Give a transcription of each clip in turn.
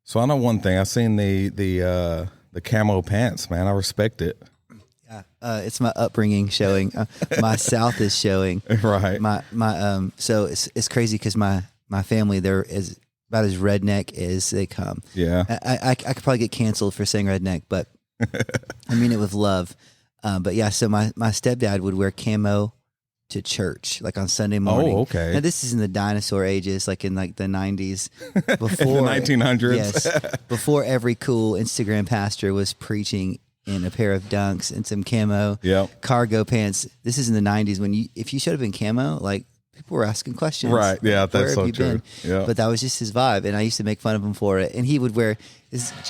So I know one thing. I've seen the camo pants, man. I respect it. Yeah, it's my upbringing showing. My South is showing. Right. So it's crazy because my family there is about as redneck as they come. Yeah. I could probably get canceled for saying redneck, but I mean it with love. But yeah, so my stepdad would wear camo to church, like on Sunday morning. Oh, okay. Now this is in the dinosaur ages, like in like the 90s, the before 1900s. Yes, before every cool Instagram pastor was preaching in a pair of dunks and some camo cargo pants. This is in the 90s when if you showed up in camo, like people were asking questions. Right. Yeah, like, that's so true. Yeah. But that was just his vibe, and I used to make fun of him for it. And he would wear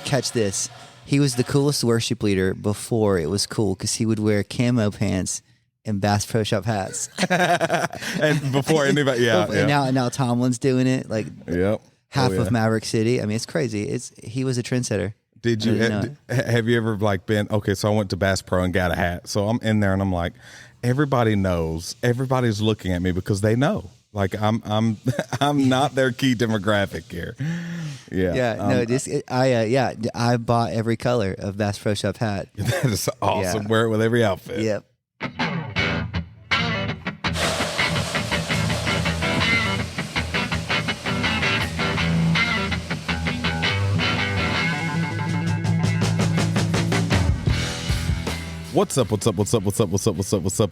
catch this. He was the coolest worship leader before it was cool because he would wear camo pants and Bass Pro Shop hats. And before anybody, And now Tomlin's doing it. Like half of Maverick City. I mean, it's crazy. He was a trendsetter. Did you have you ever like been okay? So I went to Bass Pro and got a hat. So I'm in there and I'm like, everybody knows. Everybody's looking at me because they know. Like I'm not their key demographic here. I bought every color of Bass Pro Shop hat. That is awesome. Yeah. Wear it with every outfit. Yep. What's up,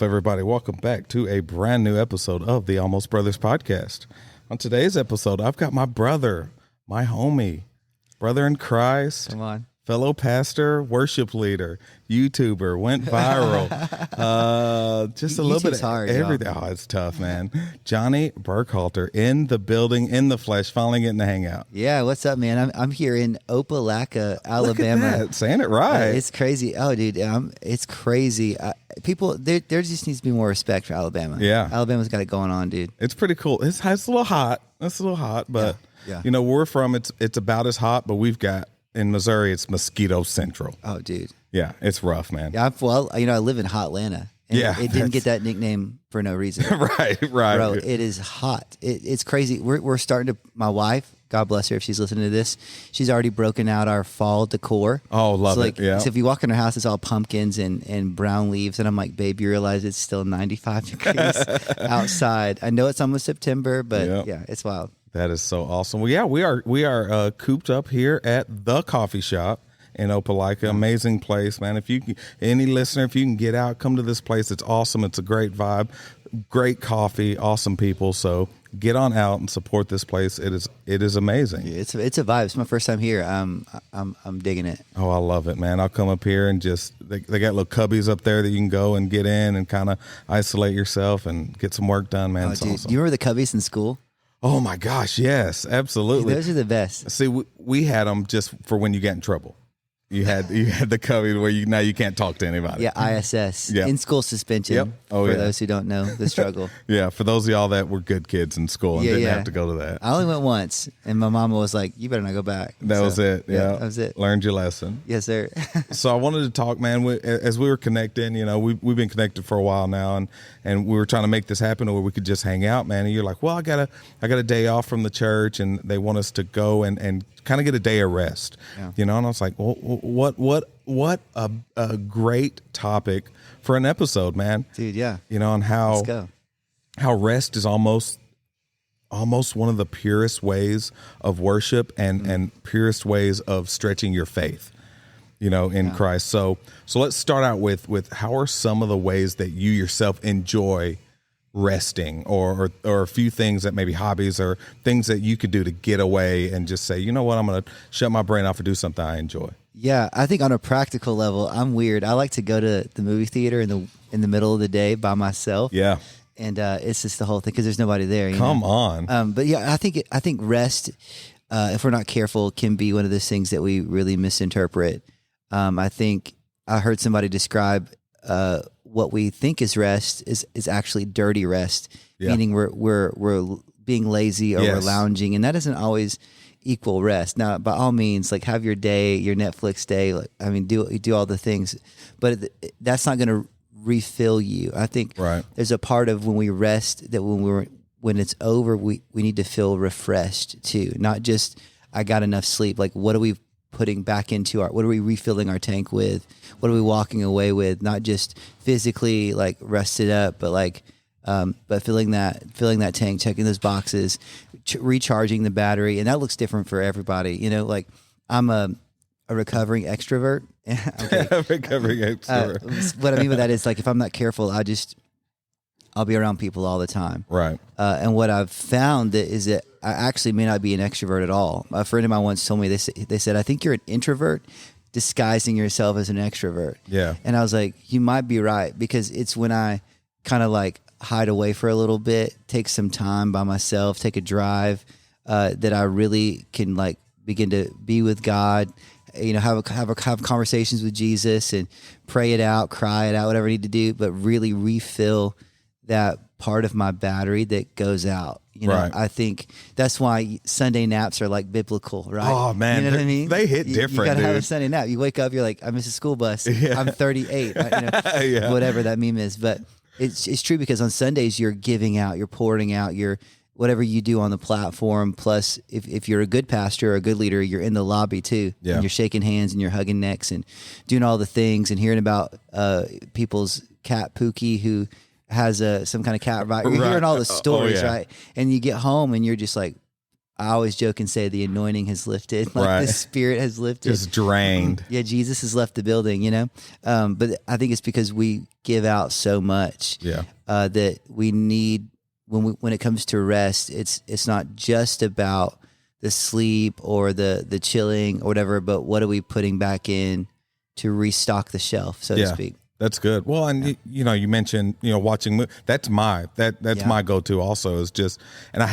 everybody? Welcome back to a brand new episode of the Almost Brothers podcast. On today's episode, I've got my brother, my homie, brother in Christ. Come on. Fellow pastor, worship leader, YouTuber, went viral. Just a little bit of everything. Oh, it's tough, man. Johnny Burkhalter in the building, in the flesh, finally getting to hang out. Yeah, what's up, man? I'm here in Opelika, Alabama. Look at that. Saying it right. It's crazy. Oh, dude, it's crazy. People, there just needs to be more respect for Alabama. Yeah. Alabama's got it going on, dude. It's pretty cool. It's a little hot. But you know, where we're from, it's about as hot, but we've got, in Missouri, it's mosquito central. Oh, dude. Yeah, it's rough, man. Yeah, I live in Hotlanta. And it didn't get that nickname for no reason. Right. Bro, it is hot. It's crazy. We're starting to, my wife, God bless her if she's listening to this, she's already broken out our fall decor. Oh, love it. Yeah. So if you walk in our house, it's all pumpkins and brown leaves. And I'm like, babe, you realize it's still 95 degrees outside. I know it's almost September, but yeah, it's wild. That is so awesome. Well, yeah, we are cooped up here at the coffee shop in Opelika. Amazing place, man. If you can, any listener, if you can get out, come to this place. It's awesome. It's a great vibe, great coffee, awesome people. So get on out and support this place. It is amazing. It's a vibe. It's my first time here. I'm digging it. Oh, I love it, man. I'll come up here and just they got little cubbies up there that you can go and get in and kind of isolate yourself and get some work done, man. Oh, it's dude, awesome. Do you remember the cubbies in school? Oh my gosh, yes, absolutely. Those are the best. See, we had them just for when you get in trouble. You had the cubby where you can't talk to anybody. Yeah, ISS. Yep. In school suspension. Yep. For those who don't know the struggle. Yeah, for those of y'all that were good kids in school and didn't have to go to that. I only went once, and my mama was like, "You better not go back." That was it. Yeah, that was it. Learned your lesson. Yes, sir. So I wanted to talk, man. As we were connecting, you know, we've been connected for a while now, and we were trying to make this happen where we could just hang out, man. And you're like, well, I got a day off from the church, and they want us to go and kind of get a day of rest, you know. And I was like, well, what a great topic for an episode, man, dude. Yeah, you know, and how rest is almost one of the purest ways of worship and purest ways of stretching your faith, you know, in Christ. So let's start out with how are some of the ways that you yourself enjoy resting, or a few things that maybe hobbies or things that you could do to get away and just say, you know what, I'm going to shut my brain off and do something I enjoy. Yeah, I think on a practical level, I'm weird. I like to go to the movie theater in the middle of the day by myself. Yeah, and it's just the whole thing because there's nobody there. Come on. But yeah, I think rest, if we're not careful, can be one of those things that we really misinterpret. I think I heard somebody describe what we think is rest is actually dirty rest, meaning we're being lazy or we're lounging, and that doesn't always equal rest. Now, by all means, like have your day, your Netflix day. Like, I mean, do all the things, but that's not going to refill you. I think there's a part of when we rest that when it's over, we need to feel refreshed too. Not just I got enough sleep? Like, what are we putting back into what are we refilling our tank with? What are we walking away with? Not just physically like rested up, but like, but filling that tank, checking those boxes, recharging the battery. And that looks different for everybody. You know, like I'm a recovering extrovert. Okay. Recovering extrovert. What I mean by that is like, if I'm not careful, I'll be around people all the time. Right. And what I've found is that I actually may not be an extrovert at all. A friend of mine once told me, they said, I think you're an introvert disguising yourself as an extrovert. Yeah. And I was like, you might be right, because it's when I kind of like hide away for a little bit, take some time by myself, take a drive, that I really can like begin to be with God, you know, have conversations with Jesus and pray it out, cry it out, whatever I need to do, but really refill that part of my battery that goes out. You know, right. I think that's why Sunday naps are like biblical, right? Oh man, you know what I mean? They hit different. You gotta dude. have a Sunday nap. You wake up, you're like, I miss a school bus. Yeah. I'm 38. You know, yeah. Whatever that meme is, but it's true, because on Sundays you're giving out, you're pouring out, you're whatever you do on the platform. Plus, if you're a good pastor or a good leader, you're in the lobby too, and you're shaking hands and you're hugging necks and doing all the things and hearing about people's cat Pookie who has some kind of cat, right? You're hearing all the stories, right? And you get home and you're just like, I always joke and say the anointing has lifted, like the spirit has lifted. Just drained. Yeah, Jesus has left the building, you know? But I think it's because we give out so much that we need, when it comes to rest, it's not just about the sleep or the chilling or whatever, but what are we putting back in to restock the shelf, so to speak. That's good. Well, and you know, you mentioned, you know, watching. That's my my go-to also, is just, and I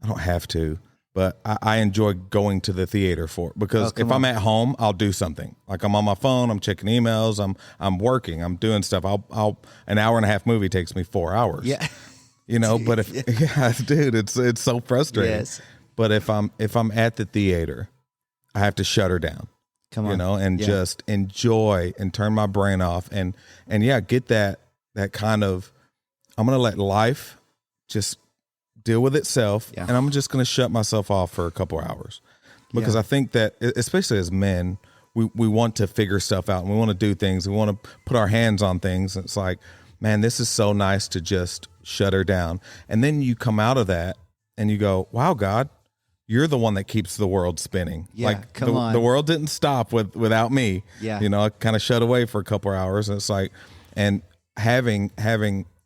don't have to, but I enjoy going to the theater for it, because if I'm at home, I'll do something. Like I'm on my phone, I'm checking emails, I'm working, I'm doing stuff. I'll an hour and a half movie takes me 4 hours. Yeah. You know, but dude, it's so frustrating. Yes. But if I'm at the theater, I have to shut her down. Come on. You know, and just enjoy and turn my brain off and get that kind of, I'm going to let life just deal with itself, and I'm just going to shut myself off for a couple hours, because I think that, especially as men, we want to figure stuff out and we want to do things. We want to put our hands on things. It's like, man, this is so nice to just shut her down. And then you come out of that and you go, wow, God, you're the one that keeps the world spinning. Yeah, like come the world didn't stop without me. Yeah. You know, I kind of shut away for a couple of hours, and it's like, and having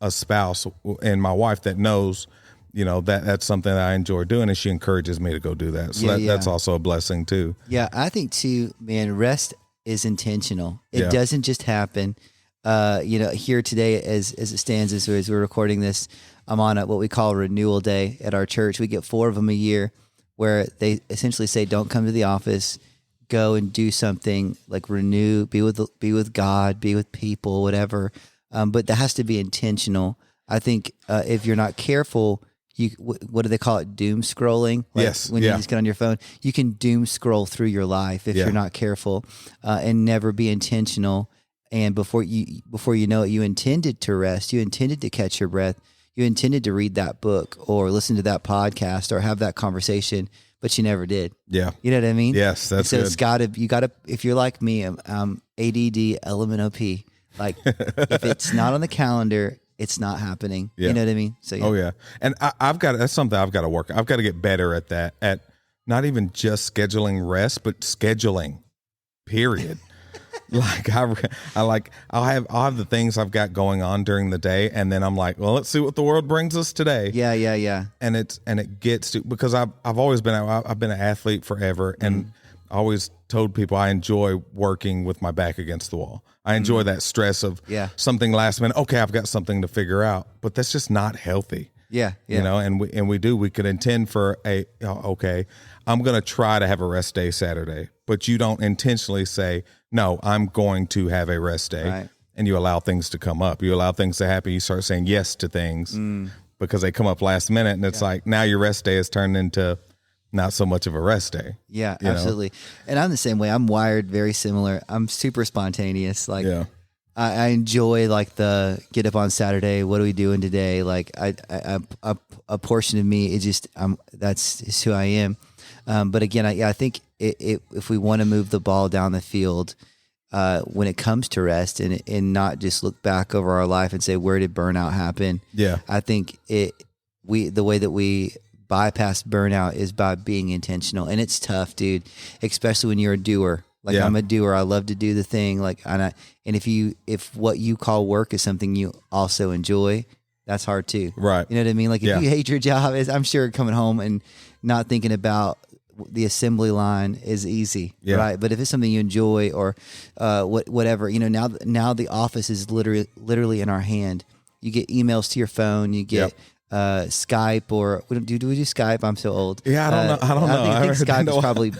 a spouse and my wife that knows, you know, that's something that I enjoy doing, and she encourages me to go do that. So that's also a blessing too. Yeah. I think too, man, rest is intentional. It doesn't just happen. You know, here today, as it stands, as we're recording this, I'm on what we call Renewal Day at our church. We get 4 of them a year, where they essentially say, don't come to the office, go and do something, like renew, be with God, be with people, whatever. But that has to be intentional. I think if you're not careful, what do they call it? Doom scrolling. Like yes. When you just get on your phone, you can doom scroll through your life if you're not careful, and never be intentional. And before you know it, you intended to rest, you intended to catch your breath, you intended to read that book or listen to that podcast or have that conversation, but you never did. Yeah. You know what I mean? Yes, that's good. So you gotta, if you're like me, I'm ADD element OP. Like if it's not on the calendar, it's not happening. Yeah. You know what I mean? So Oh yeah. And that's something I've got to work. I've got to get better at that, at not even just scheduling rest, but scheduling, period. Like I'll have the things I've got going on during the day, and then I'm like, well, let's see what the world brings us today. Yeah. And it gets to, because I've always been an athlete forever, and I always told people I enjoy working with my back against the wall. I enjoy that stress of something last minute. Okay, I've got something to figure out, but that's just not healthy. Yeah. You know, and we could intend for okay, I'm going to try to have a rest day Saturday, but you don't intentionally say, no, I'm going to have a rest day. Right. And you allow things to come up. You allow things to happen. You start saying yes to things because they come up last minute, and it's like, now your rest day has turned into not so much of a rest day. Yeah, absolutely. And I'm the same way. I'm wired very similar. I'm super spontaneous. Like, I enjoy like the get up on Saturday. What are we doing today? Like a portion of me is just, that's who I am. But again, I think if we want to move the ball down the field, when it comes to rest and not just look back over our life and say, where did burnout happen? Yeah. I think the way that we bypass burnout is by being intentional. And it's tough, dude, especially when you're a doer. Like I'm a doer. I love to do the thing. Like, and if what you call work is something you also enjoy, that's hard too. Right. You know what I mean? Like if you hate your job, I'm sure coming home and not thinking about the assembly line is easy, right? But if it's something you enjoy or whatever, now the office is literally in our hand. You get emails to your phone, you get Skype, or do we do Skype? I'm so old. Yeah, I don't know. I think Skype has probably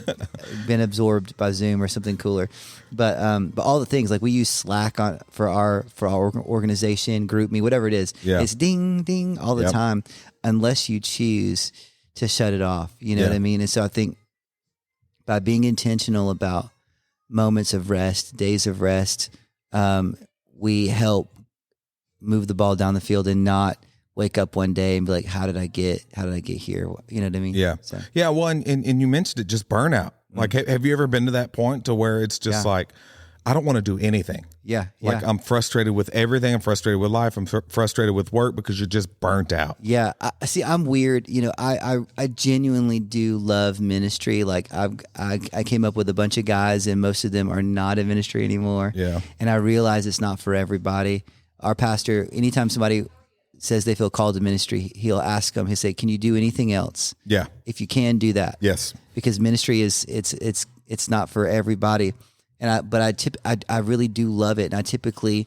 been absorbed by Zoom or something cooler. But all the things, like we use Slack for our organization, group me, whatever it is. Yeah. It's ding ding all the time, unless you choose to shut it off. You know what I mean? And so I think by being intentional about moments of rest, days of rest, we help move the ball down the field and not wake up one day and be like, how did I get here? You know what I mean? Yeah. So. Yeah. Well, and you mentioned it, just burnout. Like, have you ever been to that point to where it's just like, I don't want to do anything. Yeah. Like I'm frustrated with everything. I'm frustrated with life. I'm frustrated with work because you're just burnt out. Yeah. I'm weird. I genuinely do love ministry. Like I came up with a bunch of guys and most of them are not in ministry anymore. Yeah. And I realize it's not for everybody. Our pastor, anytime somebody says they feel called to ministry, he'll ask them, he'll say, can you do anything else? Yeah. If you can, do that. Yes. Because ministry it's not for everybody. And I really do love it. And I typically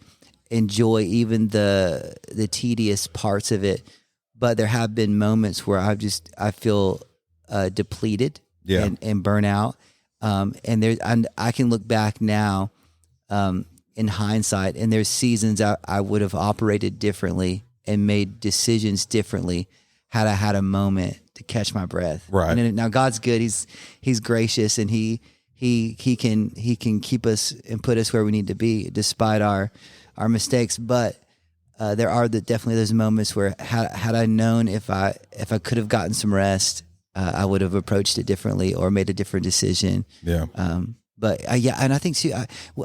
enjoy even the tedious parts of it. But there have been moments where I feel depleted and burn out. And I can look back now in hindsight, and there's seasons I would have operated differently and made decisions differently had I had a moment to catch my breath. Right. And now God's good. He's gracious, and he can keep us and put us where we need to be despite our mistakes. But there are definitely those moments where had I known if I could have gotten some rest, I would have approached it differently or made a different decision. Yeah. But and I think too,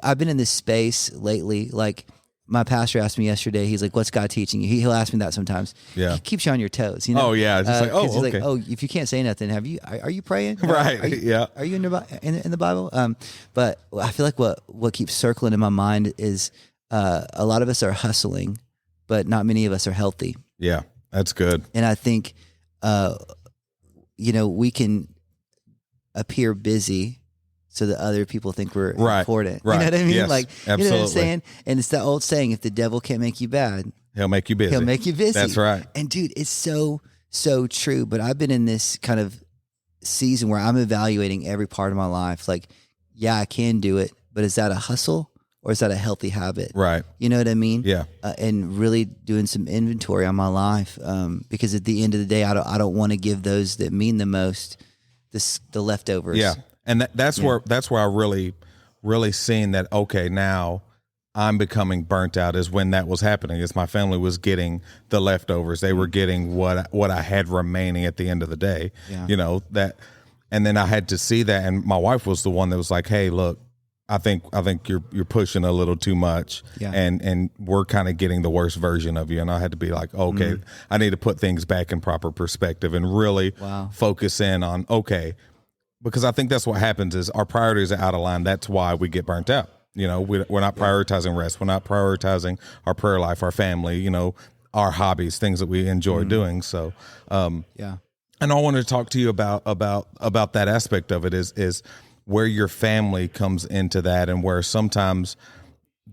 I've been in this space lately. Like my pastor asked me yesterday, he's like, "What's God teaching you?" He'll ask me that sometimes. Yeah. He keeps you on your toes. Oh yeah. Just like, he's okay. like, oh, if you can't say nothing, are you praying? Right. Are you in the Bible? But I feel like what keeps circling in my mind is a lot of us are hustling, but not many of us are healthy. Yeah, that's good. And I think, we can appear busy so that other people think we're important. Right. You know what I mean? Yes, like, absolutely. You know what I'm saying? And it's that old saying, if the devil can't make you bad, he'll make you busy. He'll make you busy. That's right. And dude, it's so true. But I've been in this kind of season where I'm evaluating every part of my life. Like, yeah, I can do it, but is that a hustle or is that a healthy habit? Right. You know what I mean? Yeah. And really doing some inventory on my life. Because at the end of the day, I don't want to give those that mean the most the leftovers. Yeah. And that's where I really seen that, okay, now I'm becoming burnt out is when that was happening, is my family was getting the leftovers. They were getting what I had remaining at the end of the day, and then I had to see that. And my wife was the one that was like, hey, look, I think you're pushing a little too much, and we're kind of getting the worst version of you. And I had to be like, okay, I need to put things back in proper perspective and really focus in on, okay, because I think that's what happens is our priorities are out of line. That's why we get burnt out. We're not prioritizing rest. We're not prioritizing our prayer life, our family, our hobbies, things that we enjoy doing. So, and I wanted to talk to you about that aspect of it is where your family comes into that, and where sometimes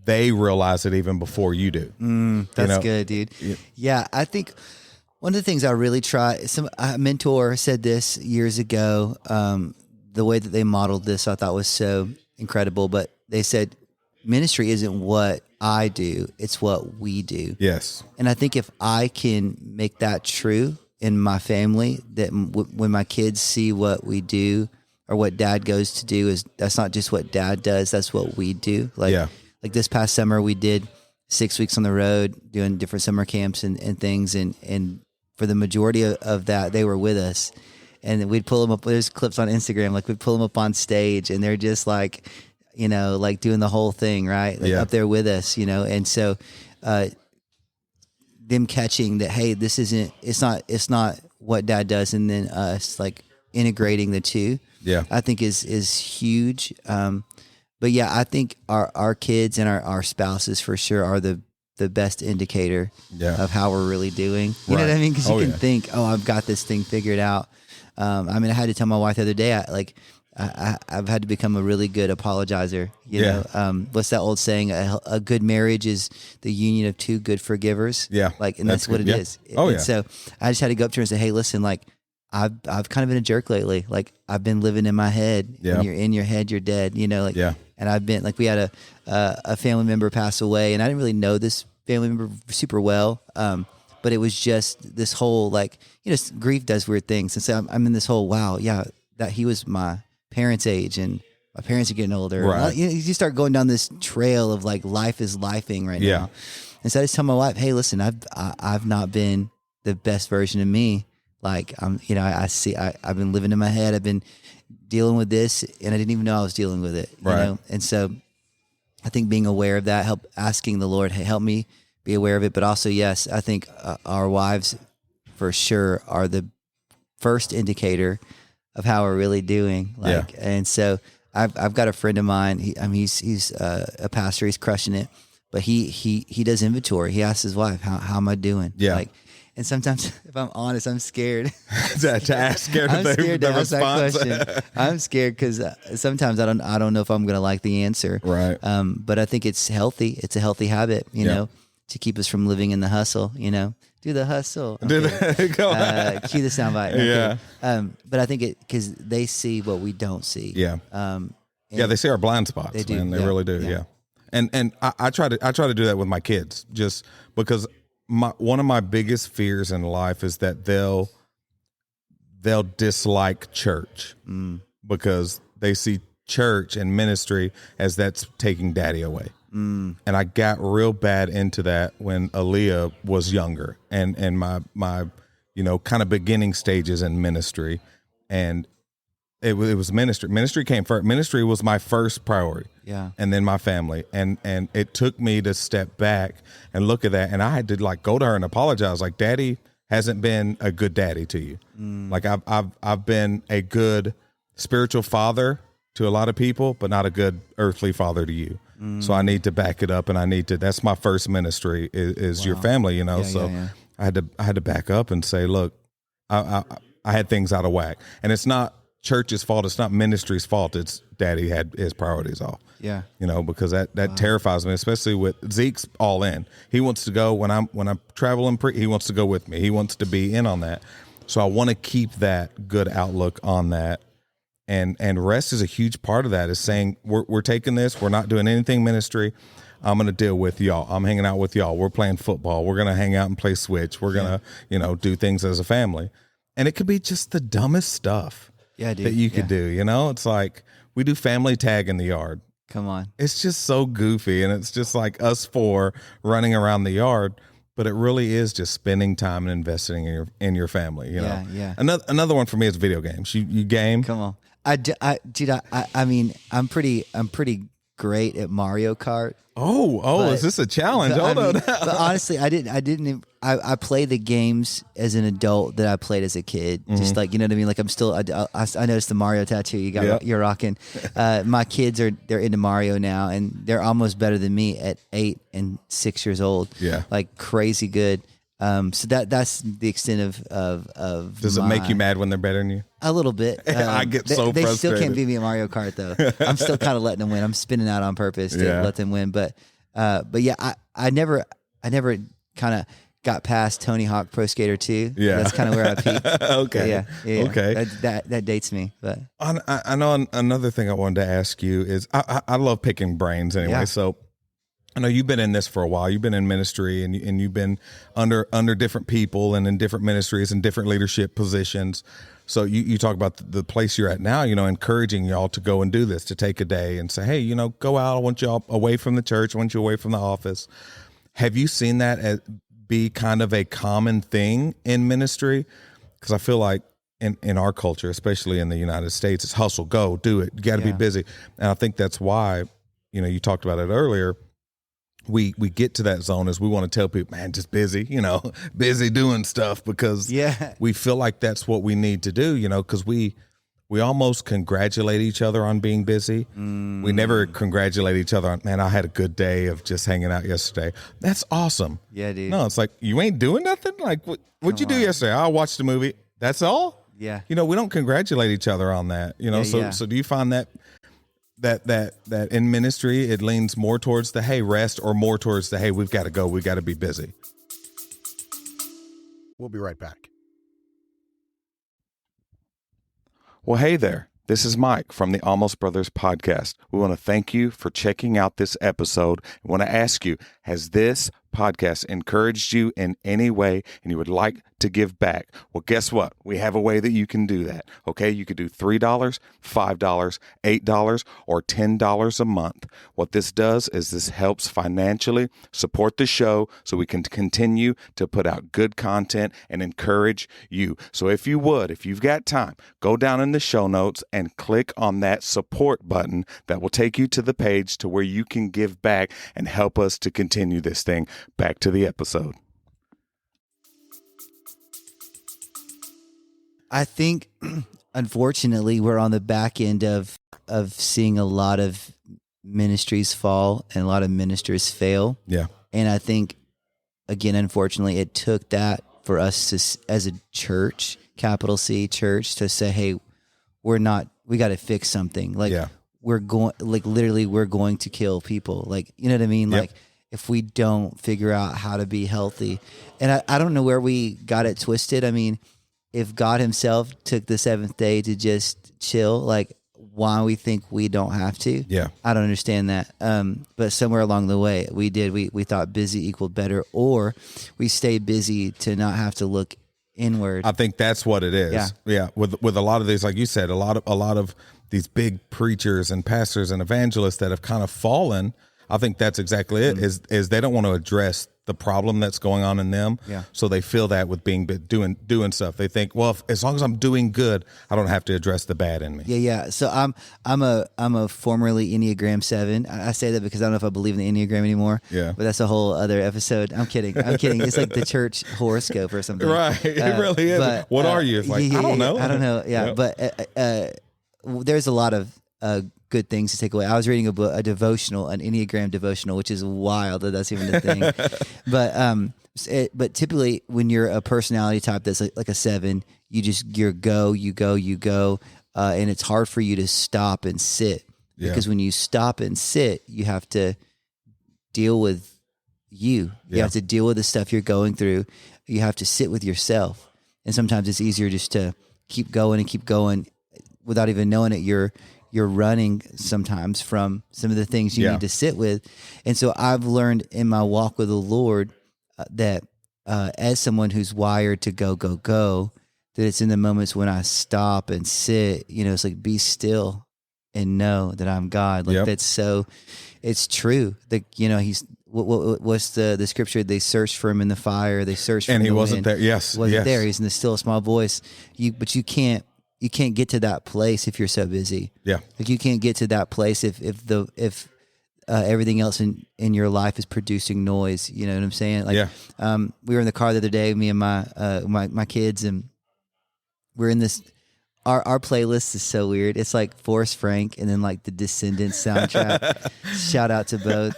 they realize it even before you do. That's good, dude. Yeah, I think one of the things I really try, a mentor said this years ago, the way that they modeled this I thought was so incredible, but they said, ministry isn't what I do, it's what we do. Yes. And I think if I can make that true in my family, that when my kids see what we do or what dad goes to do, is that's not just what dad does, that's what we do. Like this past summer, we did 6 weeks on the road doing different summer camps and things. And for the majority of that, they were with us. and we'd pull them up. There's clips on Instagram, like we'd pull them up on stage, and they're just like, like doing the whole thing, right? Like up there with us, and so them catching that, hey, it's not what dad does, and then us like integrating the two, I think is huge. But yeah, I think our kids and our spouses for sure are the best indicator of how we're really doing. You know what I mean? Because you can think, oh, I've got this thing figured out. I mean, I had to tell my wife the other day, I've had to become a really good apologizer. You know, what's that old saying? A good marriage is the union of two good forgivers. Yeah. And that's what it is. And so I just had to go up to her and say, hey, listen, I've kind of been a jerk lately. I've been living in my head. When you're in your head, you're dead, and I've been we had a family member pass away, and I didn't really know this family member super well. But it was just this whole, grief does weird things. And so I'm in this whole, that he was my parents' age, and my parents are getting older. Right. You start going down this trail of life is lifing right now. And so I just tell my wife, hey, listen, I've not been the best version of me. I've been living in my head. I've been dealing with this, and I didn't even know I was dealing with it. You know? And so I think being aware of that, asking the Lord, hey, help me be aware of it. But also, yes, I think our wives for sure are the first indicator of how we're really doing. And so I've got a friend of mine. He's a pastor. He's crushing it, but he does inventory. He asks his wife, how am I doing? And sometimes, if I'm honest, I'm scared to ask her I'm scared to ask response. That question. I'm scared because sometimes I don't know if I'm going to like the answer. Right. But I think it's healthy. It's a healthy habit, you know, to keep us from living in the hustle. Do the hustle. Okay. Do the go. Cue the soundbite. Okay. Yeah. But I think because they see what we don't see. Yeah. They see our blind spots. They do. Man. They really do. Yeah. And I try to do that with my kids, just because. One of my biggest fears in life is that they'll dislike church because they see church and ministry as that's taking daddy away. And I got real bad into that when Aaliyah was younger and my kind of beginning stages in ministry, and it was ministry. Ministry came first. Ministry was my first priority. Yeah. And then my family. And it took me to step back and look at that. And I had to go to her and apologize. Daddy hasn't been a good daddy to you. I've been a good spiritual father to a lot of people, but not a good earthly father to you. So I need to back it up, and that's my first ministry is your family, I had to back up and say, look, I had things out of whack. And it's not church's fault. It's not ministry's fault. It's daddy had his priorities off. Yeah. Because that terrifies me, especially with Zeke's all in. He wants to go when I'm traveling, he wants to go with me. He wants to be in on that. So I want to keep that good outlook on that. And rest is a huge part of that, is saying we're taking this, we're not doing anything ministry. I'm going to deal with y'all. I'm hanging out with y'all. We're playing football. We're going to hang out and play Switch. We're going to, do things as a family. And it could be just the dumbest stuff. Yeah, dude. That you could do, It's we do family tag in the yard. Come on. It's just so goofy, and it's just us four running around the yard, but it really is just spending time and investing in your family, Yeah. Another one for me is video games. You game? Come on. I mean, I'm pretty great at Mario Kart. Oh, is this a challenge? Hold on. But honestly, I play the games as an adult that I played as a kid. Just you know what I mean? I'm still, I noticed the Mario tattoo you're rocking. My kids they're into Mario now, and they're almost better than me at 8 and 6 years old. Yeah. Crazy good. So that's the extent of Does it make you mad when they're better than you? A little bit. I get so frustrated. They still can't beat me at Mario Kart though. I'm still kind of letting them win. I'm spinning out on purpose to let them win. But yeah, I never kind of got past Tony Hawk Pro Skater 2. Yeah, that's kind of where I peaked. Okay. Yeah. Okay. That dates me. But I know another thing I wanted to ask you is I love picking brains anyway. Yeah. So I know you've been in this for a while. You've been in ministry, and you've been under different people and in different ministries and different leadership positions. So you talk about the place you're at now, encouraging y'all to go and do this, to take a day and say, hey, go out. I want y'all away from the church. I want you away from the office. Have you seen that be kind of a common thing in ministry? Because I feel like in our culture, especially in the United States, it's hustle, go, do it. You got to be busy. And I think that's why, you talked about it earlier. We get to that zone as we want to tell people, man, just busy, busy doing stuff because we feel like that's what we need to do, because we almost congratulate each other on being busy. We never congratulate each other on, man, I had a good day of just hanging out yesterday. That's awesome. Yeah, dude. No, it's like, you ain't doing nothing? Like, what'd you do yesterday? I watched the movie. That's all? Yeah. We don't congratulate each other on that, So do you find that in ministry, it leans more towards the, hey, rest, or more towards the, hey, we've got to go. We got to be busy? We'll be right back. Well, hey there. This is Mike from the Almost Brothers podcast. We want to thank you for checking out this episode. I want to ask you, has this podcast encouraged you in any way and you would like to give back? Well, guess what? We have a way that you can do that. Okay, you could do $3, $5, $8, or $10 a month. What this does is this helps financially support the show so we can continue to put out good content and encourage you. So if you've got time, go down in the show notes and click on that support button that will take you to the page to where you can give back and help us to continue this thing. Back to the episode. I think, unfortunately, we're on the back end of seeing a lot of ministries fall and a lot of ministers fail. Yeah. And I think, again, unfortunately, it took that for us to, as a church, capital C church, to say, hey, we got to fix something. Like, we're going to kill people. Like, you know what I mean? Yep. Like, if we don't figure out how to be healthy. And I don't know where we got it twisted. I mean, if God himself took the seventh day to just chill, like, why we think we don't have to? Yeah. I don't understand that. But somewhere along the way we did. We thought busy equaled better, or we stayed busy to not have to look inward. I think that's what it is. Yeah. With a lot of these, like you said, a lot of these big preachers and pastors and evangelists that have kind of fallen. I think that's exactly it. Is they don't want to address the problem that's going on in them. Yeah. So they feel that with doing stuff. They think, well, as long as I'm doing good, I don't have to address the bad in me. Yeah. So I'm a formerly Enneagram 7. I say that because I don't know if I believe in the Enneagram anymore. Yeah. But that's a whole other episode. I'm kidding. It's like the church horoscope or something. Right. It really is. But, what are you? It's like, I don't know. I don't know. Yeah. But there's a lot of good things to take away. I was reading a devotional, an Enneagram devotional, which is wild that that's even a thing. But typically when you're a personality type that's like a 7, you go, and it's hard for you to stop and sit because when you stop and sit, you have to deal with you. You have to deal with the stuff you're going through. You have to sit with yourself, and sometimes it's easier just to keep going without even knowing it. You're running sometimes from some of the things you need to sit with. And so I've learned in my walk with the Lord that as someone who's wired to go, that it's in the moments when I stop and sit, it's like, be still and know that I'm God. Like that's so, it's true. He's, what's the scripture? They searched for him in the fire. They searched for him. And he wasn't there. Yes. Wasn't there. He's in the still small voice. But you can't get to that place if you're so busy. Yeah. Like you can't get to that place if everything else in your life is producing noise. You know what I'm saying? Like, we were in the car the other day, me and my kids, and we're in this. Our playlist is so weird. It's like Forrest Frank and then like the Descendants soundtrack. Shout out to both.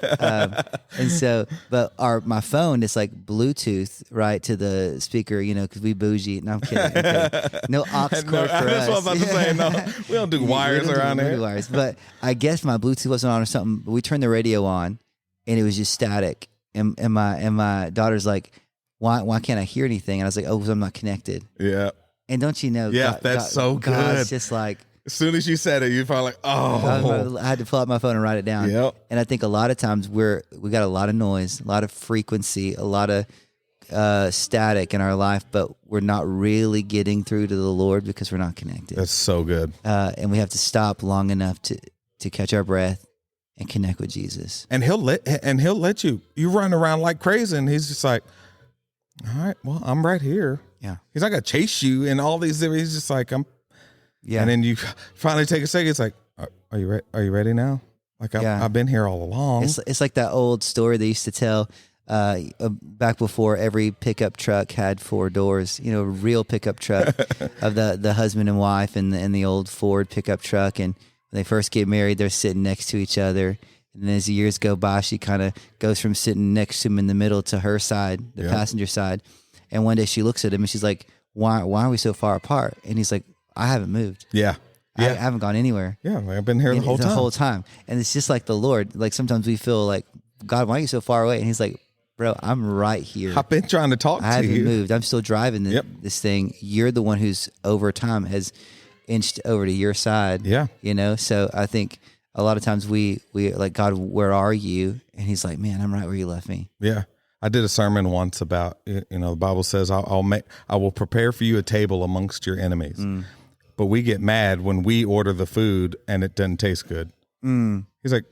And so, but my phone is like Bluetooth right to the speaker, because we bougie. No, I'm kidding. No aux cord for us. That's what I was about to say. No, we don't do wires around here. Wires. But I guess my Bluetooth wasn't on or something. But we turned the radio on, and it was just static. And my daughter's like, why can't I hear anything? And I was like, oh, because I'm not connected. Yeah. And don't you know? Yeah, that's so good. God's just like, as soon as you said it, you're probably like, oh. I had to pull out my phone and write it down. Yep. And I think a lot of times we got a lot of noise, a lot of frequency, a lot of static in our life, but we're not really getting through to the Lord because we're not connected. That's so good. And we have to stop long enough to catch our breath and connect with Jesus. And he'll let you run around like crazy, and he's just like, all right, well, I'm right here. Yeah. He's not going to chase you and all these. He's just like, Yeah. And then you finally take a second. It's like, are you ready? Are you ready now? Like I've been here all along. It's like that old story they used to tell back before every pickup truck had 4 doors. You know, real pickup truck of the husband and wife and the old Ford pickup truck. And when they first get married, they're sitting next to each other. And as the years go by, she kind of goes from sitting next to him in the middle to her side, the passenger side. And one day she looks at him and she's like, "Why are we so far apart?" And he's like, "I haven't moved. Yeah. I haven't gone anywhere. Yeah, I've been here the whole time. And it's just like the Lord. Like sometimes we feel like, God, why are you so far away? And he's like, bro, I'm right here. I've been trying to talk to you. I haven't moved. I'm still driving this thing. You're the one who's over time has inched over to your side. Yeah. You know, so I think a lot of times we like, God, where are you? And he's like, man, I'm right where you left me. Yeah. I did a sermon once about, the Bible says, I will prepare for you a table amongst your enemies. But we get mad when we order the food and it doesn't taste good. He's like,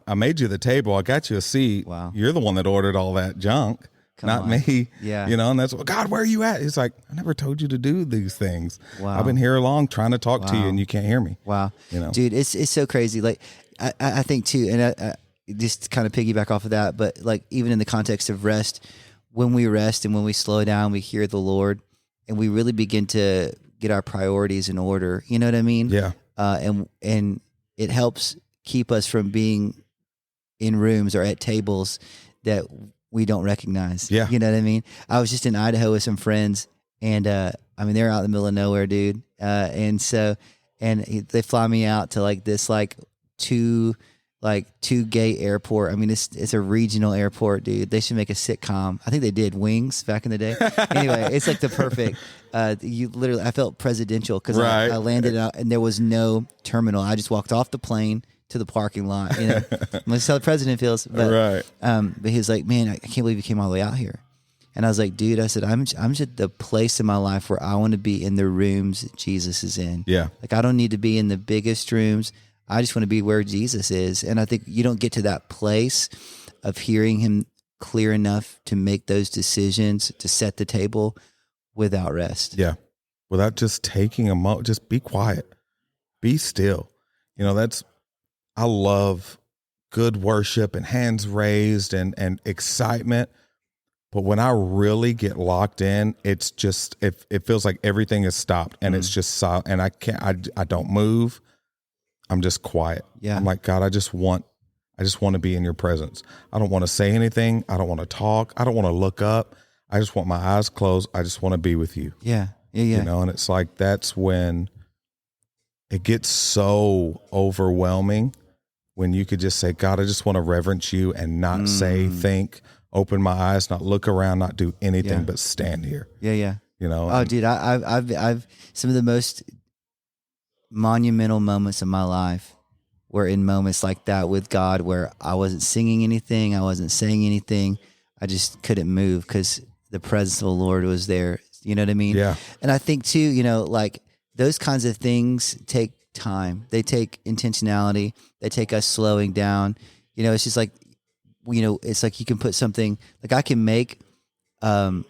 I made you the table. I got you a seat. Wow. You're the one that ordered all that junk, not me. Yeah. And that's what, God, where are you at? He's like, I never told you to do these things. Wow. I've been here long trying to talk to you and you can't hear me. Wow. Dude, it's so crazy. Like, I think too, and I just kind of piggyback off of that, but like even in the context of rest, when we rest and when we slow down, we hear the Lord and we really begin to get our priorities in order. You know what I mean? Yeah. And it helps keep us from being in rooms or at tables that we don't recognize. Yeah. You know what I mean? I was just in Idaho with some friends and, they're out in the middle of nowhere, dude. And they fly me out to like this, two gate airport. I mean, it's a regional airport, dude. They should make a sitcom. I think they did Wings back in the day. Anyway, it's like the perfect. I felt presidential because I landed out and there was no terminal. I just walked off the plane to the parking lot. You know, that's how the president feels. But, but he was like, "Man, I can't believe you came all the way out here." And I was like, "Dude," I said, "I'm just at the place in my life where I want to be in the rooms that Jesus is in. Yeah, like I don't need to be in the biggest rooms." I just want to be where Jesus is. And I think you don't get to that place of hearing him clear enough to make those decisions, to set the table without rest. Yeah. Without just taking a moment, just be quiet, be still. I love good worship and hands raised and excitement. But when I really get locked in, it's just, it feels like everything is stopped and it's just silent and I don't move. I'm just quiet. Yeah. I'm like, God, I just want to be in your presence. I don't want to say anything. I don't want to talk. I don't want to look up. I just want my eyes closed. I just want to be with you. Yeah. Yeah. And it's like, that's when it gets so overwhelming when you could just say, God, I just want to reverence you and not say, think, open my eyes, not look around, not do anything but stand here. Yeah. Yeah. Oh, dude, I've some of the most monumental moments of my life were in moments like that with God, where I wasn't singing anything, I wasn't saying anything, I just couldn't move because the presence of the Lord was there. You know what I mean? Yeah. And I think too, like those kinds of things take time. They take intentionality. They take us slowing down. It's just like, it's like you can put something, like I can make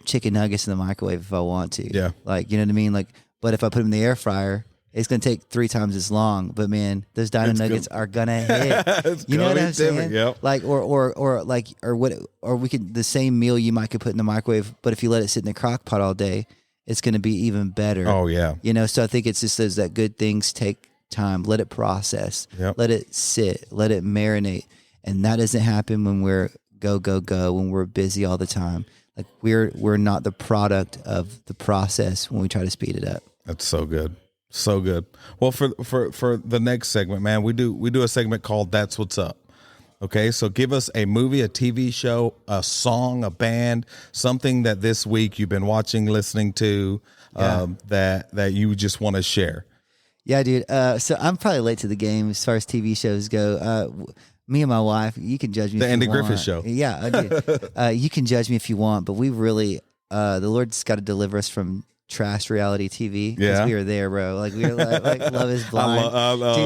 chicken nuggets in the microwave if I want to. Yeah. Like, you know what I mean? Like, but if I put them in the air fryer, it's going to take 3 times as long, but man, those dino nuggets are going to hit. You know what I'm saying? Yep. Like, or we could, the same meal you might could put in the microwave, but if you let it sit in the crock pot all day, it's going to be even better. Oh yeah. So I think it's just those that good things take time. Let it process, let it sit, let it marinate. And that doesn't happen when we're go, when we're busy all the time. Like we're not the product of the process when we try to speed it up. That's so good. So good. Well, for the next segment, man, we do a segment called That's What's Up. Okay, so give us a movie, a TV show, a song, a band, something that this week you've been watching, listening to, that you just want to share. Yeah, dude. So I'm probably late to the game as far as TV shows go. Me and my wife, you can judge me. The if Andy you want. Griffith Show. Yeah, I do. You can judge me if you want, but we really, the Lord's got to deliver us from trash reality TV. Yeah. We were there, bro. Like we were like Love Is Blind.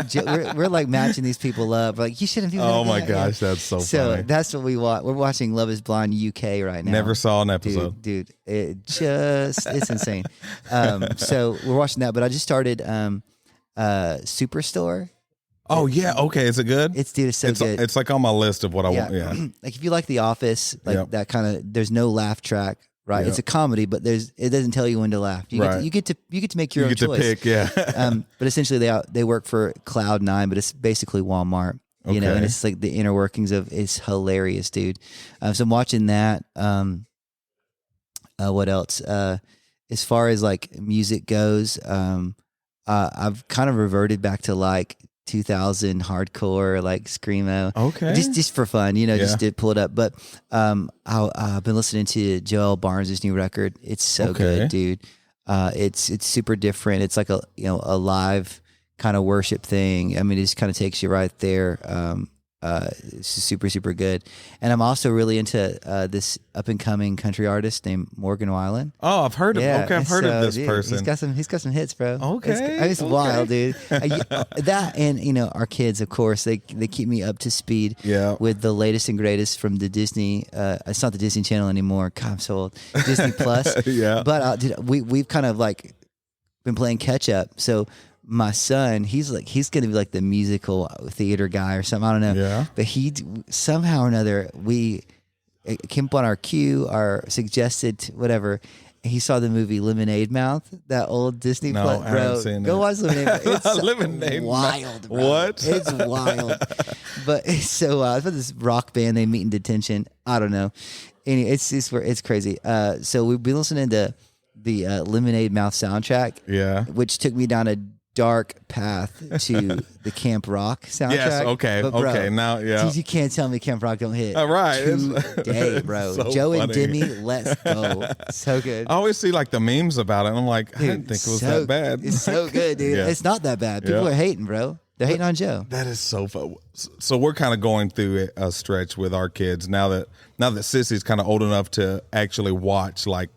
Dude, we're like matching these people up. Like you shouldn't do that. Oh my gosh, that's so funny. That's what we watch. We're watching Love Is Blind UK right now. Never saw an episode. Dude, it's insane. So we're watching that, but I just started Superstore. Oh yeah, okay. Is it good? It's so good. It's like on my list of what I want. Yeah. Like if you like The Office, like that kind of. There's no laugh track, right? Yep. It's a comedy, but it doesn't tell you when to laugh. You get to make your own choice. You get to pick, yeah. But essentially, they work for Cloud9, but it's basically Walmart. You know, and it's like the inner workings of. It's hilarious, dude. So I'm watching that. What else? As far as like music goes, I've kind of reverted back to like 2000 hardcore, like screamo. Okay. Just for fun, you know, just to pull it up. But I've been listening to Joel Barnes' new record. It's so good, dude. It's super different. It's like a live kind of worship thing. I mean, it just kind of takes you right there. It's super, super good. And I'm also really into this up and coming country artist named Morgan Wallen. Oh, I've heard of I've heard of this person. He's got some hits, bro. Okay. It's wild, dude. That and our kids, of course, they keep me up to speed with the latest and greatest from the Disney. It's not the Disney Channel anymore. God, I'm so old. Disney Plus. Yeah. But dude, we've kind of like been playing catch up. So my son, he's going to be like the musical theater guy or something. I don't know. Yeah. But he somehow or another, it came up on our queue, our suggested whatever. He saw the movie Lemonade Mouth, that old Disney Plus. I haven't seen go it. watch Lemonade Mouth. It's Lemonade wild, bro. What? It's wild. But it's so wild. It's about this rock band they meet in detention. I don't know. Anyway, it's crazy. So we've been listening to the Lemonade Mouth soundtrack, which took me down a dark path to the Camp Rock soundtrack. Yes, okay, but bro, okay. Now, you can't tell me Camp Rock don't hit. All right. Today, bro. So Joe funny. and Demi, let's go. So good. I always see like the memes about it. And I'm like, I didn't think it was that bad. It's so good, dude. Yeah. It's not that bad. People are hating, bro. They're hating on Joe. That is so fun. So we're kind of going through a stretch with our kids now that Sissy's kind of old enough to actually watch like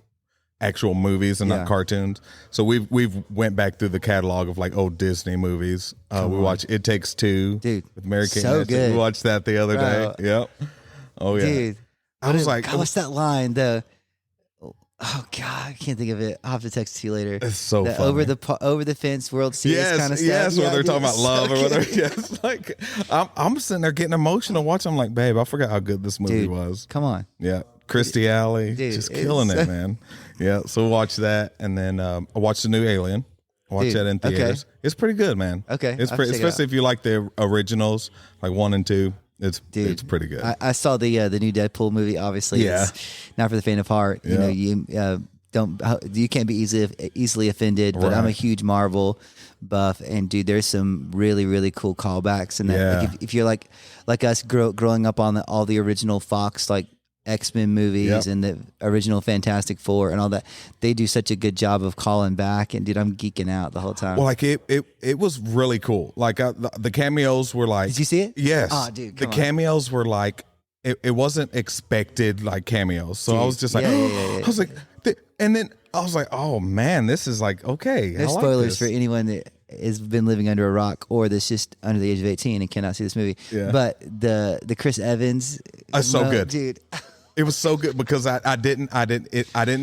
actual movies and not cartoons. So we've went back through the catalog of like old Disney movies. We watched It Takes Two, dude, with Mary Kate. So good. We watched that the other day. Yep. Oh yeah, dude. I was like, God, what's that line? Oh God, I can't think of it. I'll have to text it to you later. It's so the funny. over the fence World Series kind of stuff. Yes, where they're talking about love or whatever. Good. Yes, like I'm sitting there getting emotional watching. I'm like, babe, I forgot how good this movie was. Come on. Yeah, Christy Alley, just killing it, man. Yeah, so watch that, and then I watched the new Alien. Watch that in theaters. Okay. It's pretty good, man. Okay, it's pretty, especially if you like the originals, like 1 and 2. It's pretty good. I saw the new Deadpool movie. Obviously, it's not for the faint of heart. You know, you can't be easily offended. But I'm a huge Marvel buff, and dude, there's some really really cool callbacks. And that like if you're like us growing up on all the original Fox like X-Men movies and the original Fantastic Four and all that, they do such a good job of calling back. And dude, I'm geeking out the whole time. Well, like it was really cool. Like the cameos were like, did you see it? Yes. Oh, dude, the cameos were like, it wasn't expected like cameos. So dude, I was just like, I was like, and then I was like, oh man, this is like, okay. No spoilers for anyone that has been living under a rock or that's just under the age of 18 and cannot see this movie. Yeah. But the Chris Evans, so good, dude. It was so good because I didn't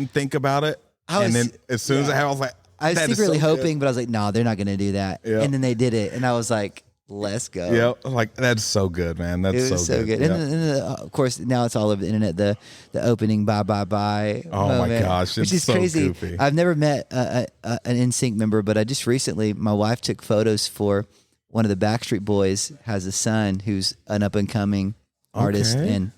think about it, and then as soon as I was like, I was secretly hoping, but I was like, no, they're not going to do that. Yep. And then they did it, and I was like, let's go. Yeah, like that's so good, man. That's so good. Yep. And then, of course, now it's all over the internet. The opening bye. Oh my gosh, which is so crazy. Goofy. I've never met an NSYNC member, but I just recently, my wife took photos for one of the Backstreet Boys. Has a son who's an up and coming artist, and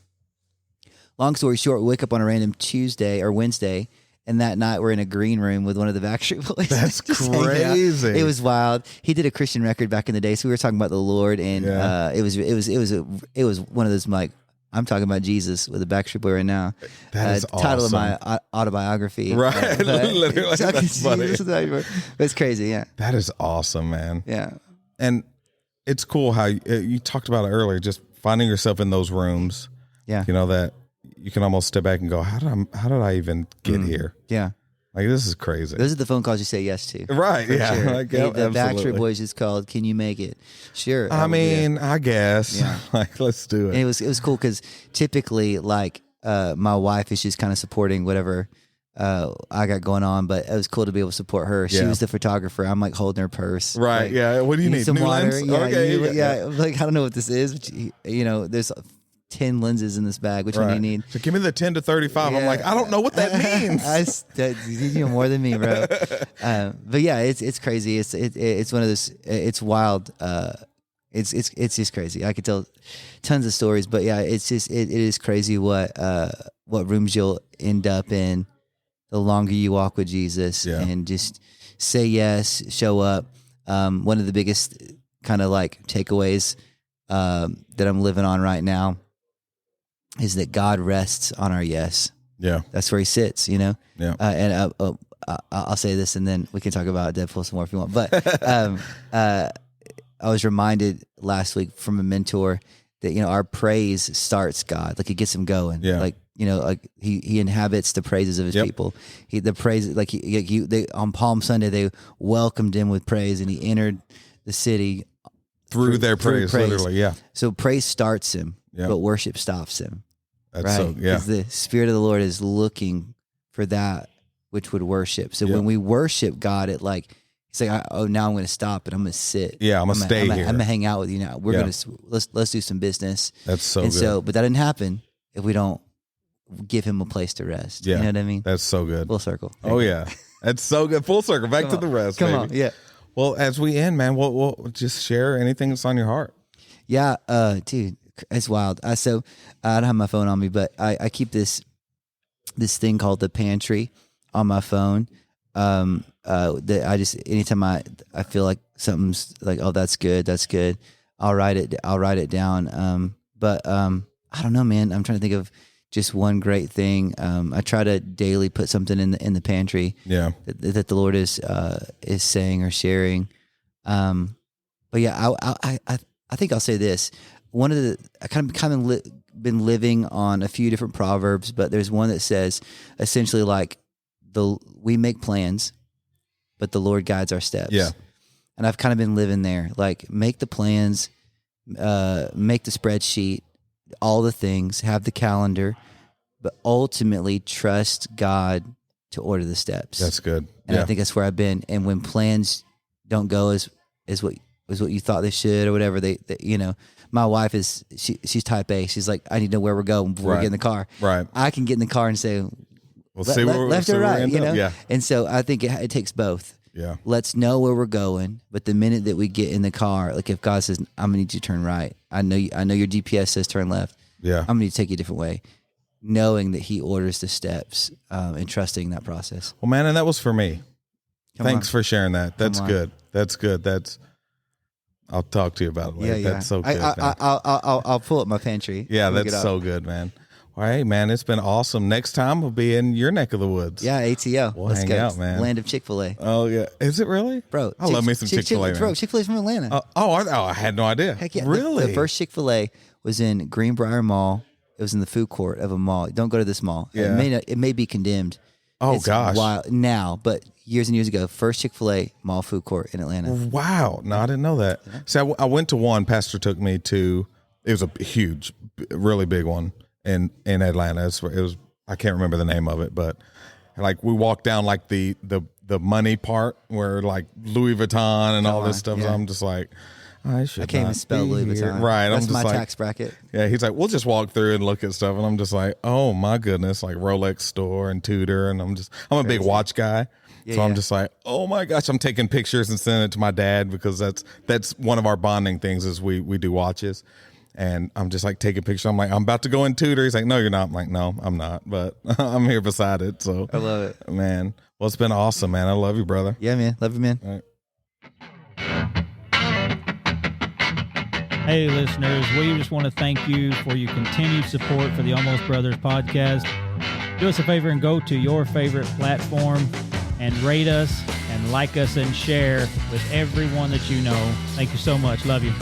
long story short, we wake up on a random Tuesday or Wednesday, and that night we're in a green room with one of the Backstreet Boys. That's crazy. It was wild. He did a Christian record back in the day, so we were talking about the Lord, and it was one of those like, I'm talking about Jesus with a Backstreet Boy right now. That is awesome. Title of my autobiography. Right, literally. That's funny. It's crazy. Yeah, that is awesome, man. Yeah, and it's cool how you talked about it earlier. Just finding yourself in those rooms. Yeah, you know that. You can almost step back and go, how did I even get here? Yeah. Like, this is crazy. Those are the phone calls you say yes to. Right. Yeah. Sure. Like, Hey, the Backstreet absolutely. Boys is called "Can You Make It?" Sure. I mean, I guess. Yeah. Like, let's do it. And it was cool because typically, like, my wife is just kind of supporting whatever I got going on, but it was cool to be able to support her. She Yeah. was the photographer. I'm like holding her purse. Right. Like, Yeah. What do you need? some New water? lens? Yeah. Okay. Yeah. Like, I don't know what this is, but there's 10 lenses in this bag. Which one do you need? So give me the 10 to 35. I'm like, I don't know what that means. You know more than me, bro. But yeah, it's crazy. It's one of those. It's wild. It's just crazy. I could tell tons of stories, but yeah, it's just it is crazy what rooms you'll end up in the longer you walk with Jesus, and just say yes, show up. One of the biggest kind of like takeaways that I'm living on right now is that God rests on our yes. Yeah, that's where He sits. Yeah, and I'll say this, and then we can talk about Deadpool some more if you want. But I was reminded last week from a mentor that our praise starts God, like it gets Him going. Yeah. Like like He inhabits the praises of His people. The praise, like they on Palm Sunday they welcomed Him with praise, and He entered the city through their praise, literally. Yeah. So praise starts Him, but worship stops Him. That's right? so, yeah. Because the Spirit of the Lord is looking for that which would worship. So when we worship God, it like He's like, now I'm going to stop and I'm going to sit. Yeah, I'm going to stay here. I'm going to hang out with you now. We're going to let's do some business. That's so and good. So, but that didn't happen if we don't give Him a place to rest. Yeah, you know what I mean? That's so good. Full circle. Oh yeah, that's so good. Full circle. Back to the rest. Come baby. on, yeah. Well, as we end, man, we'll just share anything that's on your heart. Yeah, dude, it's wild. So I don't have my phone on me, but I keep this thing called the pantry on my phone. That I just anytime I feel like something's like, oh, that's good, I'll write it down. But I don't know, man. I'm trying to think of just one great thing. I try to daily put something in the pantry. Yeah, that the Lord is saying or sharing. But yeah, I think I'll say this. One of the I kind of been living on a few different proverbs, but there's one that says essentially like we make plans, but the Lord guides our steps. Yeah. And I've kind of been living there, like make the plans, make the spreadsheet, all the things, have the calendar, but ultimately trust God to order the steps. That's good. And I think that's where I've been. And when plans don't go as what you thought they should or whatever, they my wife is she's type A. She's like, I need to know where we're going before we get in the car. Right. I can get in the car and say, we'll see left or right, Yeah. And so I think it takes both. Yeah. Let's know where we're going, but the minute that we get in the car, like if God says, I'm gonna need you to turn right, I know your GPS says turn left. Yeah. I'm gonna need to take you a different way, knowing that He orders the steps and trusting that process. Well, man, and that was for me. Thanks on. for sharing that. That's good. That's good. I'll talk to you about it later. Yeah. That's so good. I'll pull up my pantry. Yeah, that's so good, man. All right, man, it's been awesome. Next time we'll be in your neck of the woods. Yeah, ATL. We'll hang out, man. Land of Chick-fil-A. Oh, yeah. Is it really? Bro, I love me some Chick-fil-A, man. Bro, Chick-fil-A's from Atlanta. I had no idea. Heck yeah. Really? The first Chick-fil-A was in Greenbrier Mall. It was in the food court of a mall. Don't go to this mall. Yeah. It may be condemned. Oh, It's gosh. wild now, but years and years ago, first Chick-fil-A mall food court in Atlanta. Wow. No, I didn't know that. See, I went to one. Pastor took me to, it was a huge, really big one in Atlanta. It was I can't remember the name of it, but like we walked down like the money part where like Louis Vuitton and all this stuff. So I'm just like, I can't even spell Louis Vuitton. Right. That's I'm just my like, tax bracket. Yeah. He's like, we'll just walk through and look at stuff. And I'm just like, oh my goodness, like Rolex store and Tudor. And I'm a big watch guy. So I'm just like, oh my gosh, I'm taking pictures and sending it to my dad because that's one of our bonding things is we do watches. And I'm just like taking pictures. I'm like, I'm about to go in Tudor. He's like, no, you're not. I'm like, no, I'm not. But I'm here beside it. So I love it. Man. Well, it's been awesome, man. I love you, brother. Yeah, man. Love you, man. All right. Hey, listeners, we just want to thank you for your continued support for the Almost Brothers podcast. Do us a favor and go to your favorite platform and rate us and like us and share with everyone that you know. Thank you so much. Love you.